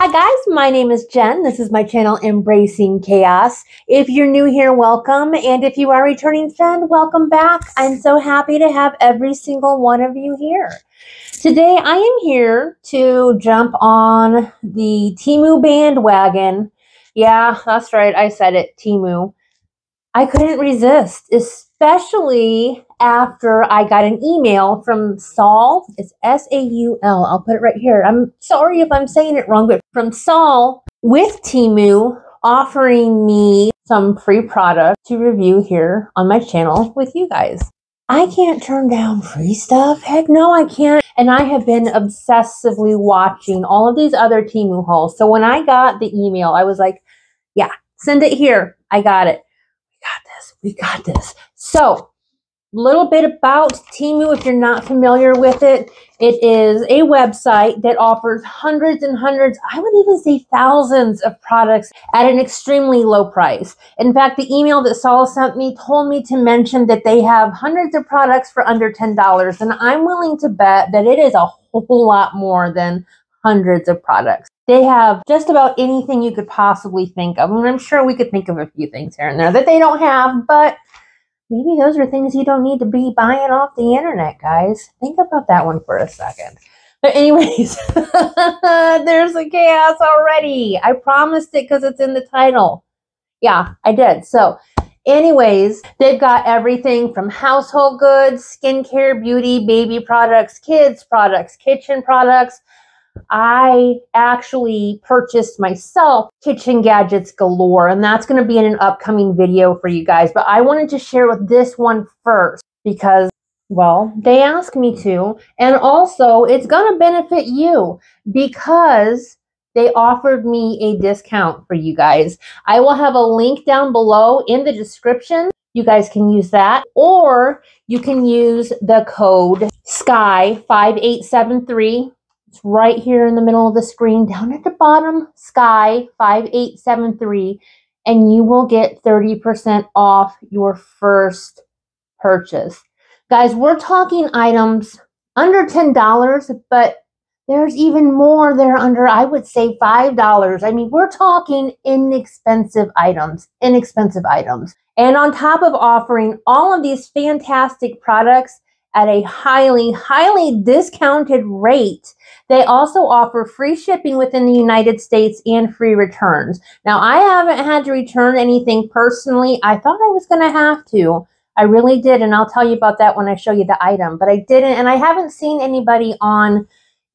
Hi guys, my name is Jen. This is my channel, Embracing Chaos. If you're new here, welcome. And if you are a returning friend, welcome back. I'm so happy to have every single one of you here. Today, I am here to jump on the Temu bandwagon. Yeah, that's right. I said it, Temu. I couldn't resist, especially after I got an email from Saul. It's S-A-U-L. I'll put it right here. I'm sorry if I'm saying it wrong, but from Saul with Temu offering me some free product to review here on my channel with you guys. I can't turn down free stuff. Heck no, I can't. And I have been obsessively watching all of these other Temu hauls. So when I got the email, I was like, yeah, send it here. I got it. We got this. So, a little bit about Temu if you're not familiar with it. It is a website that offers hundreds and hundreds, I would even say thousands of products at an extremely low price. In fact, the email that Saul sent me told me to mention that they have hundreds of products for under $10, and I'm willing to bet that it is a whole lot more than hundreds of products. They have just about anything you could possibly think of. I mean, I'm sure we could think of a few things here and there that they don't have, but maybe those are things you don't need to be buying off the internet, guys. Think about that one for a second. But anyways, there's the chaos already. I promised it because it's in the title. Yeah, I did. So anyways, they've got everything from household goods, skincare, beauty, baby products, kids products, kitchen products. I actually purchased myself kitchen gadgets galore, and that's going to be in an upcoming video for you guys. But I wanted to share with this one first because, well, they asked me to, and also it's going to benefit you because they offered me a discount for you guys. I will have a link down below in the description. You guys can use that, or you can use the code SKY5873. It's right here in the middle of the screen, down at the bottom, SKY5873, and you will get 30% off your first purchase. Guys, we're talking items under $10, but there's even more that are under, I would say, $5. I mean, we're talking inexpensive items. And on top of offering all of these fantastic products at a highly, highly discounted rate, they also offer free shipping within the United States and free returns. Now, I haven't had to return anything personally. I thought I was going to have to. I really did, and I'll tell you about that when I show you the item. But I didn't, and I haven't seen anybody on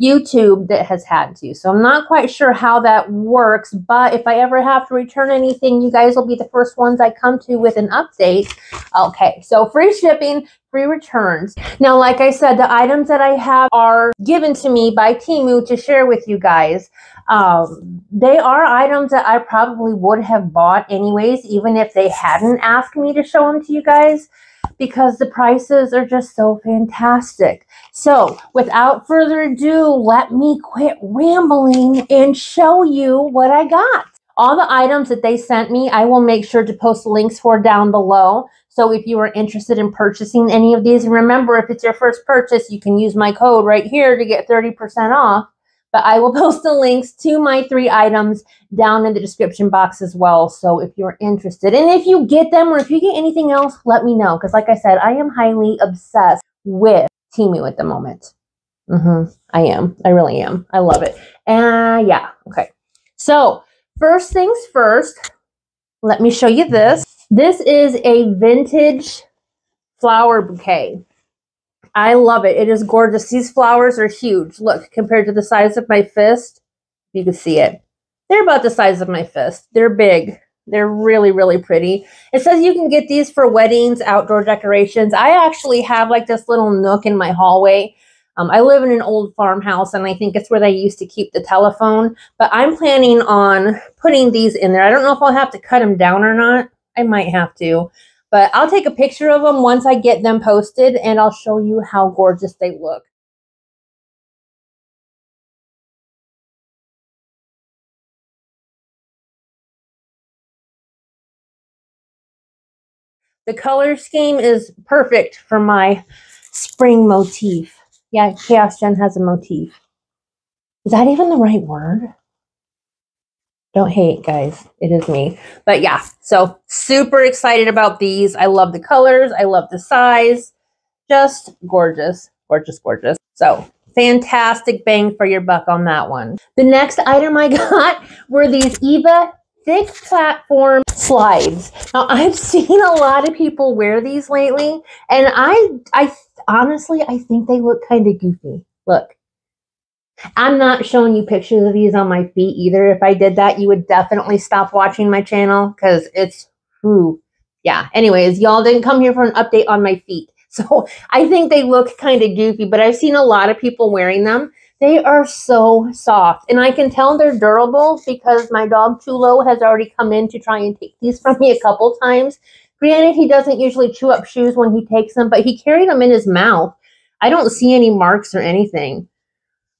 YouTube that has had to. So I'm not quite sure how that works, but if I ever have to return anything, you guys will be the first ones I come to with an update. Okay, so free shipping, free returns. Now, like I said, the items that I have are given to me by Temu to share with you guys. They are items that I probably would have bought anyways, even if they hadn't asked me to show them to you guys, because the prices are just so fantastic. So without further ado, let me quit rambling and show you what I got. All the items that they sent me, I will make sure to post links for down below. So if you are interested in purchasing any of these, and remember, if it's your first purchase, you can use my code right here to get 30% off. But I will post the links to my 3 items down in the description box as well. So if you're interested, and if you get them or if you get anything else, let me know. Because like I said, I am highly obsessed with Temu at the moment. I am. I really am. I love it. Yeah. Okay. So first things first, let me show you this. This is a vintage flower bouquet. I love it. It is gorgeous. These flowers are huge. Look, compared to the size of my fist, you can see it. They're about the size of my fist. They're big. They're really, really pretty. It says you can get these for weddings, outdoor decorations. I actually have like this little nook in my hallway. I live in an old farmhouse, and I think it's where they used to keep the telephone. But I'm planning on putting these in there. I don't know if I'll have to cut them down or not. I might have to. But I'll take a picture of them once I get them posted, and I'll show you how gorgeous they look. The color scheme is perfect for my spring motif. Yeah, Chaos Jen has a motif. Is that even the right word? Don't hate, guys. It is me. But yeah, so super excited about these. I love the colors. I love the size. Just gorgeous, gorgeous, gorgeous. So fantastic bang for your buck on that one. The next item I got were these Eva thick platform slides. Now I've seen a lot of people wear these lately, and I honestly, I think they look kind of goofy. Look. I'm not showing you pictures of these on my feet either. If I did that, you would definitely stop watching my channel because it's, whew. Yeah. Anyways, y'all didn't come here for an update on my feet. So I think they look kind of goofy, but I've seen a lot of people wearing them. They are so soft, and I can tell they're durable because my dog Chulo has already come in to try and take these from me a couple times. Granted, he doesn't usually chew up shoes when he takes them, but he carried them in his mouth. I don't see any marks or anything.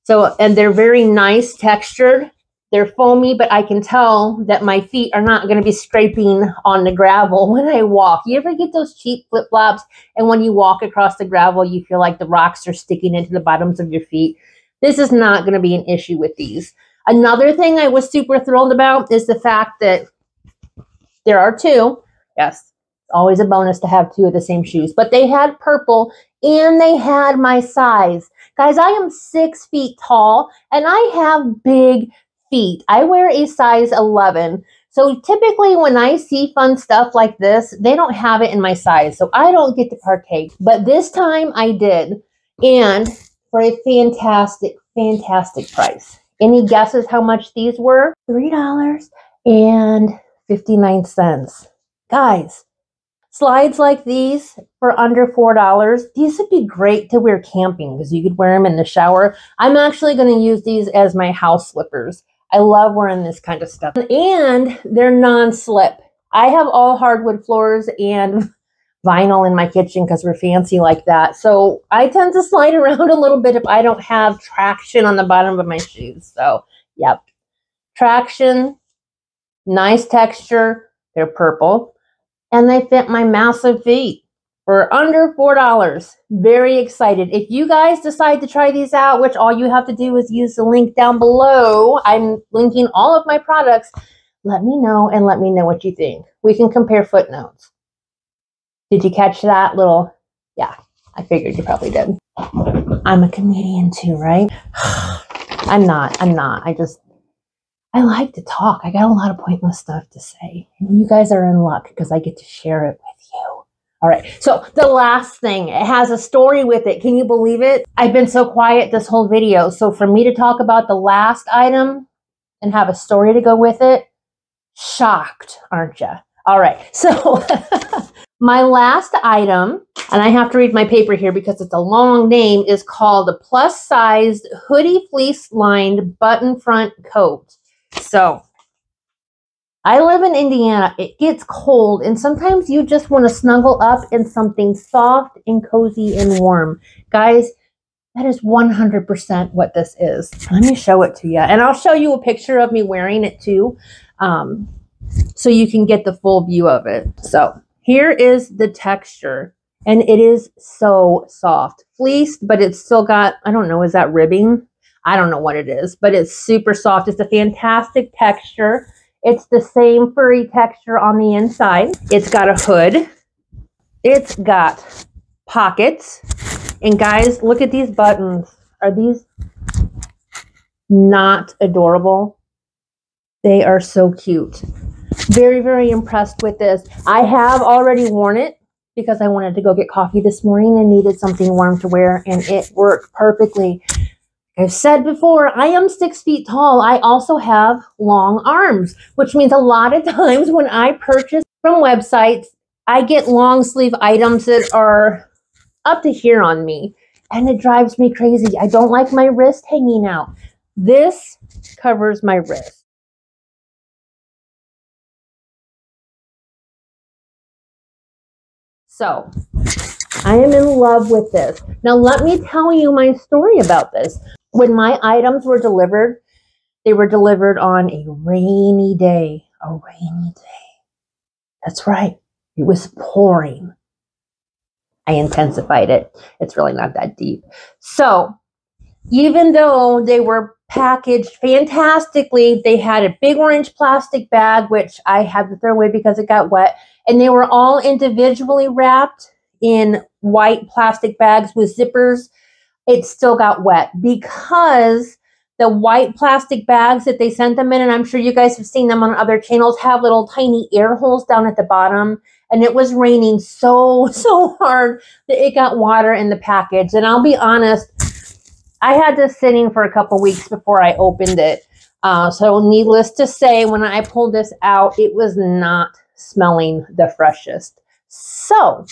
So, and they're very nice textured. They're foamy, but I can tell that my feet are not going to be scraping on the gravel when I walk. You ever get those cheap flip-flops, and when you walk across the gravel, you feel like the rocks are sticking into the bottoms of your feet? This is not going to be an issue with these. Another thing I was super thrilled about is the fact that there are two. Yes, always a bonus to have two of the same shoes. But they had purple, and they had my size. Guys, I am 6 feet tall, and I have big feet. I wear a size 11. So typically when I see fun stuff like this, they don't have it in my size. So I don't get to partake. But this time I did. And for a fantastic, fantastic price. Any guesses how much these were? $3.59. Guys, slides like these for under $4, these would be great to wear camping because you could wear them in the shower. I'm actually going to use these as my house slippers. I love wearing this kind of stuff. And they're non-slip. I have all hardwood floors and vinyl in my kitchen because we're fancy like that. So I tend to slide around a little bit if I don't have traction on the bottom of my shoes. So, yep. Traction, nice texture. They're purple. And they fit my massive feet for under $4. Very excited. If you guys decide to try these out, which all you have to do is use the link down below. I'm linking all of my products. Let me know and let me know what you think. We can compare footnotes. Did you catch that little? Yeah, I figured you probably did. I'm a comedian too, right? I'm not. I like to talk. I got a lot of pointless stuff to say. And you guys are in luck because I get to share it with you. All right. So the last thing, it has a story with it. Can you believe it? I've been so quiet this whole video. So for me to talk about the last item and have a story to go with it, shocked, aren't you? All right. So my last item, and I have to read my paper here because it's a long name, is called a plus-sized hoodie fleece-lined button front coat. So, I live in Indiana. It gets cold, and sometimes you just want to snuggle up in something soft and cozy and warm. Guys, that is 100% what this is. Let me show it to you, and I'll show you a picture of me wearing it too, so you can get the full view of it. So, here is the texture, and it is so soft. Fleeced, but it's still got, I don't know, is that ribbing? I don't know what it is, but it's super soft. It's a fantastic texture. It's the same furry texture on the inside. It's got a hood. It's got pockets. And guys, look at these buttons. Are these not adorable? They are so cute. Very, very impressed with this. I have already worn it because I wanted to go get coffee this morning and needed something warm to wear, and it worked perfectly. I've said before, I am 6 feet tall. I also have long arms, which means a lot of times when I purchase from websites, I get long sleeve items that are up to here on me, and it drives me crazy. I don't like my wrist hanging out. This covers my wrist. So, I am in love with this. Now, let me tell you my story about this. When my items were delivered, they were delivered on a rainy day. A rainy day. That's right. It was pouring. I intensified it. It's really not that deep. So, even though they were packaged fantastically, they had a big orange plastic bag, which I had to throw away because it got wet. And they were all individually wrapped in white plastic bags with zippers. It still got wet because the white plastic bags that they sent them in, and I'm sure you guys have seen them on other channels, have little tiny air holes down at the bottom. And it was raining so hard that it got water in the package. And I'll be honest, I had this sitting for a couple weeks before I opened it. So needless to say, when I pulled this out, it was not smelling the freshest. So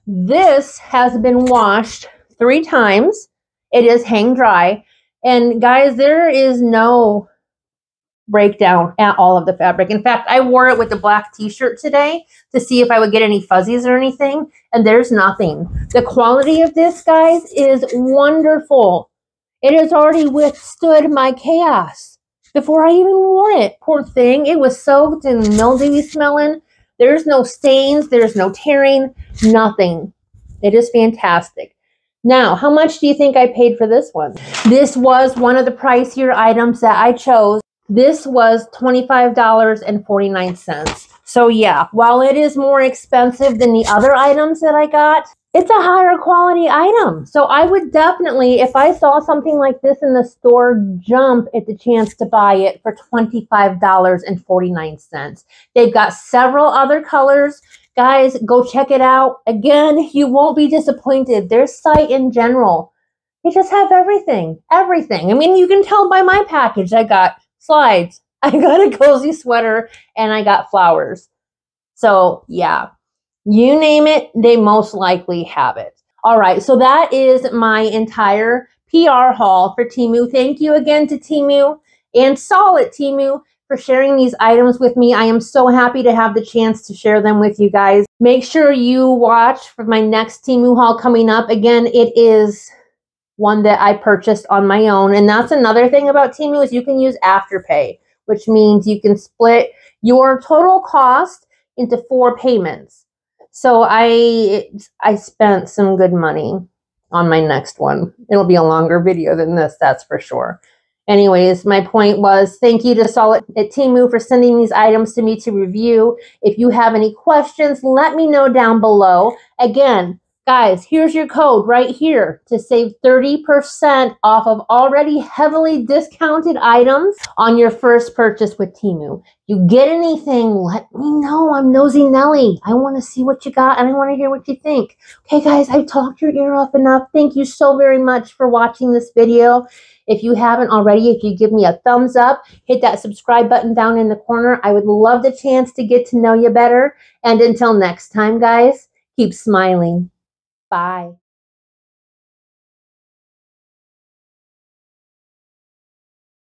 this has been washed 3 times. It is hang dry. And guys, there is no breakdown at all of the fabric. In fact, I wore it with the black t-shirt today to see if I would get any fuzzies or anything, and there's nothing. The quality of this, guys, is wonderful. It has already withstood my chaos before I even wore it. Poor thing. It was soaked and mildewy smelling. There's no stains. There's no tearing. Nothing. It is fantastic. Now, how much do you think I paid for this one? This was one of the pricier items that I chose. This was $25.49. So yeah, while it is more expensive than the other items that I got, it's a higher quality item. So I would definitely, if I saw something like this in the store, jump at the chance to buy it for $25.49. They've got several other colors. Guys, go check it out. Again, you won't be disappointed. Their site in general, they just have everything. Everything. I mean, you can tell by my package. I got slides, I got a cozy sweater, and I got flowers. So yeah, you name it, they most likely have it. All right, so that is my entire PR haul for Temu. Thank you again to Temu and Solid Temu for sharing these items with me. I am so happy to have the chance to share them with you guys. Make sure you watch for my next Temu haul coming up. Again, it is one that I purchased on my own. And that's another thing about Temu is you can use AfterPay, which means you can split your total cost into 4 payments. So I spent some good money on my next one. It'll be a longer video than this, that's for sure. Anyways, my point was thank you to Solid at Temu for sending these items to me to review. If you have any questions, let me know down below. Again, guys, here's your code right here to save 30% off of already heavily discounted items on your first purchase with Temu. You get anything, let me know. I'm Nosy Nelly. I want to see what you got and I want to hear what you think. Okay, guys, I've talked your ear off enough. Thank you so very much for watching this video. If you haven't already, if you give me a thumbs up, hit that subscribe button down in the corner. I would love the chance to get to know you better. And until next time, guys, keep smiling. Bye.